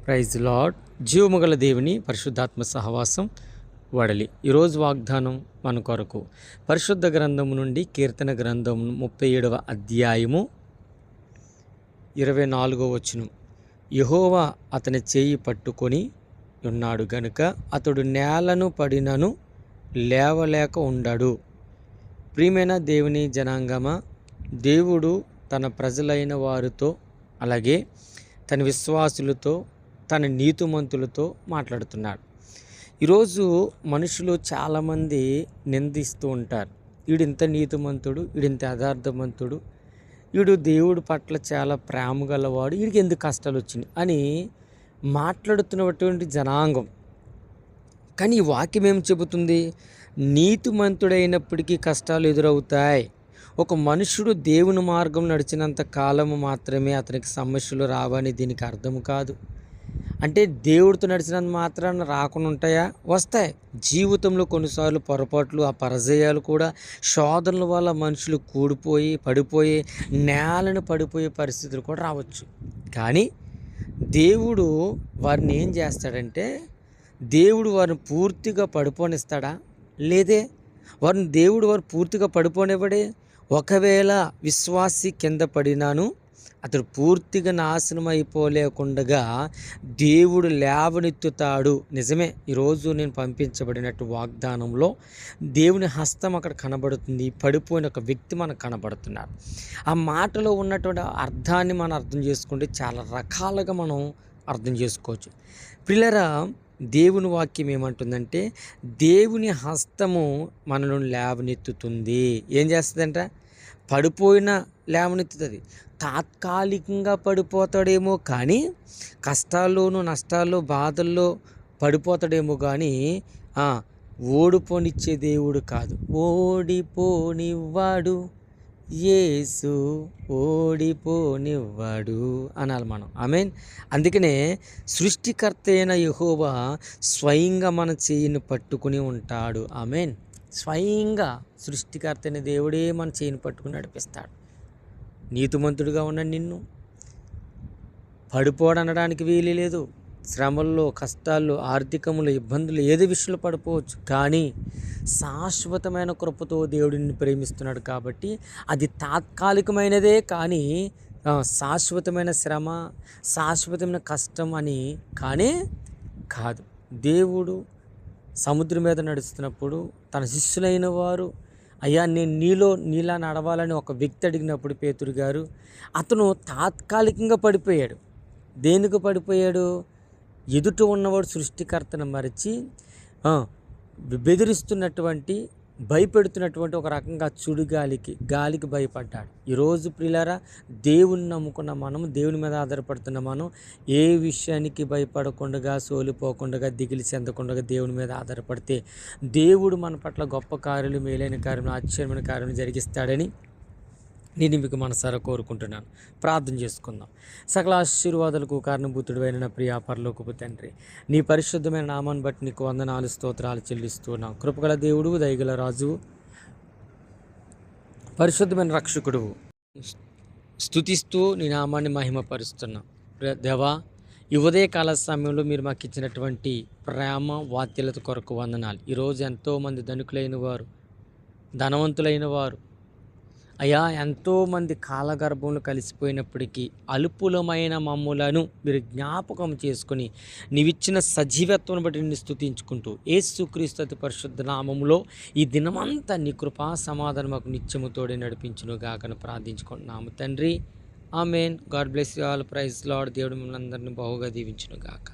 Praise lord. జీవముగల దేవుని పరిశుద్ధాత్మ సహవాసం వడలి. ఈరోజు వాగ్దానం మన కొరకు పరిశుద్ధ గ్రంథము నుండి కీర్తన గ్రంథం 37వ అధ్యాయము 24వ వచనం. యెహోవా అతని చేయి పట్టుకొని ఉన్నాడు గనుక అతడు నేలను పడినను లేవలేక ఉండడు. ప్రియమైన దేవుని జనాంగమా, దేవుడు తన ప్రజలైన వారితో, అలాగే తన విశ్వాసులతో, తన నీతిమంతులతో మాట్లాడుతున్నాడు. ఈరోజు మనుషులు చాలామంది నిందిస్తూ ఉంటారు. వీడింత నీతిమంతుడు, వీడింత యథార్థవంతుడు, వీడు దేవుడి పట్ల చాలా ప్రేమ గలవాడు, వీడికి ఎందుకు కష్టాలు వచ్చినాయి అని మాట్లాడుతున్నటువంటి జనాంగం. కానీ ఈ వాక్యం ఏం చెబుతుంది? నీతిమంతుడైనప్పటికీ కష్టాలు ఎదురవుతాయి. ఒక మనుషుడు దేవుని మార్గం నడిచినంత కాలము మాత్రమే అతనికి సమస్యలు రావని దీనికి అర్థం కాదు. అంటే దేవుడితో నడిచినంత మాత్రాన రాకుండా ఉంటాయా? వస్తాయి. జీవితంలో కొన్నిసార్లు పొరపాట్లు, ఆ పరాజయాలు కూడా, శోధనల వల్ల మనుషులు పడిపోయి నేలను పడిపోయే పరిస్థితులు కూడా రావచ్చు. కానీ దేవుడు వారిని ఏం చేస్తాడంటే, దేవుడు వారిని పూర్తిగా పడిపోనిస్తాడా? లేదే. వారు పూర్తిగా పడిపోనివ్వడే. ఒకవేళ విశ్వాసి కింద పడినాను అతడు పూర్తిగా నాశనం అయిపోలేకుండగా దేవుడు లేవనెత్తుతాడు. నిజమే. ఈరోజు నేను పంపించబడినట్టు వాగ్దానంలో దేవుని హస్తం అక్కడ కనబడుతుంది. పడిపోయిన ఒక వ్యక్తి మనకు కనబడుతున్నారు. ఆ మాటలో ఉన్నటువంటి అర్థాన్ని మనం అర్థం చేసుకుంటే చాలా రకాలుగా మనం అర్థం చేసుకోవచ్చు. ప్రియులారా, దేవుని వాక్యం ఏమంటుందంటే, దేవుని హస్తము మనను లేవనెత్తుతుంది. ఏం చేస్తుందంట? పడిపోయిన లేవనెత్తుతుంది. తాత్కాలికంగా పడిపోతాడేమో కానీ, కష్టాల్లోనూ నష్టాల్లో బాధల్లో పడిపోతాడేమో కానీ ఓడిపోనిచ్చే దేవుడు కాదు. ఓడిపోనివ్వాడు యేసు, ఓడిపోనివ్వాడు అనాలి మనం. ఆమేన్. అందుకనే సృష్టికర్త అయిన యెహోవా స్వయంగా మన చేయిని పట్టుకుని ఉంటాడు. ఆమేన్. స్వయంగా సృష్టికర్త అయిన దేవుడే మన చేయిని పట్టుకుని నడిపిస్తాడు. నీతిమంతుడిగా ఉన్న నిన్ను పడిపోడనడానికి వీలు లేదు. శ్రమల్లో, కష్టాల్లో, ఆర్థికములు, ఇబ్బందులు ఏది విషయంలో పడిపోవచ్చు. కానీ శాశ్వతమైన కృపతో దేవుడు నిన్ను ప్రేమిస్తున్నాడు కాబట్టి అది తాత్కాలికమైనదే కానీ శాశ్వతమైన శ్రమ, శాశ్వతమైన కష్టం అని కానే కాదు. దేవుడు సముద్రం మీద నడుస్తున్నప్పుడు తన శిష్యులైన వారు, అయ్యా నేను నీలా నడవాలని ఒక వ్యక్తి అడిగినప్పుడు పేతురు గారు, అతను తాత్కాలికంగా పడిపోయాడు. దేనికి పడిపోయాడు? ఎదుట ఉన్నవాడు సృష్టికర్తను మరిచి బెదిరిస్తున్నటువంటి, భయపెడుతున్నటువంటి ఒక రకంగా గాలికి భయపడ్డాడు. ఈరోజు ప్రియులారా, దేవుని నమ్ముకున్న మనం, దేవుని మీద ఆధారపడుతున్న మనం ఏ విషయానికి భయపడకుండా, సోలిపోకుండా, దిగిలి చెందకుండా దేవుని మీద ఆధారపడితే దేవుడు మన పట్ల గొప్ప కార్యాలు, మేలైన కార్యం, ఆశ్చర్యమైన కార్యం జరిగిస్తాడని నేను మీకు మనసారా కోరుకుంటున్నాను. ప్రార్థన చేసుకుందాం. సకల ఆశీర్వాదాలకు కారణభూతుడివైన నా ప్రియ పరలోకపు తండ్రి, నీ పరిశుద్ధమైన నామాన్ని బట్టి నీకు వందనాలు, స్తోత్రాలు చెల్లిస్తున్నాం. కృపగల దేవుడు, దయగల రాజువు, పరిశుద్ధమైన రక్షకుడు, స్తుతిస్తూ నీ నామాన్ని మహిమపరుస్తున్నాం. దేవా, ఈ ఉదయకాల సమయంలో మీరు మాకు ఇచ్చినటువంటి ప్రేమ వాత్సల్యత కొరకు వందనాలు. ఈరోజు ఎంతోమంది ధనికులైన వారు, ధనవంతులైన వారు, అయ్యా, ఎంతోమంది కాలగర్భంలో కలిసిపోయినప్పటికీ అల్పులమైన మమ్ములను మీరు జ్ఞాపకం చేసుకుని నీవిచ్చిన సజీవత్వం బట్టి నిన్ను స్తుతించుకుంటూ యేసుక్రీస్తు అతి పరిశుద్ధ నామములో ఈ దినమంతా నీ కృపా సమాధానం మాకు నిత్యము తోడే నడిపించును గాకని ప్రార్థించుకుంటున్నాము తండ్రి. ఆమేన్. God bless you all. Praise Lord. దేవుడు మిమ్మల్ని అందరినీ బహుగా దీవించును గాక.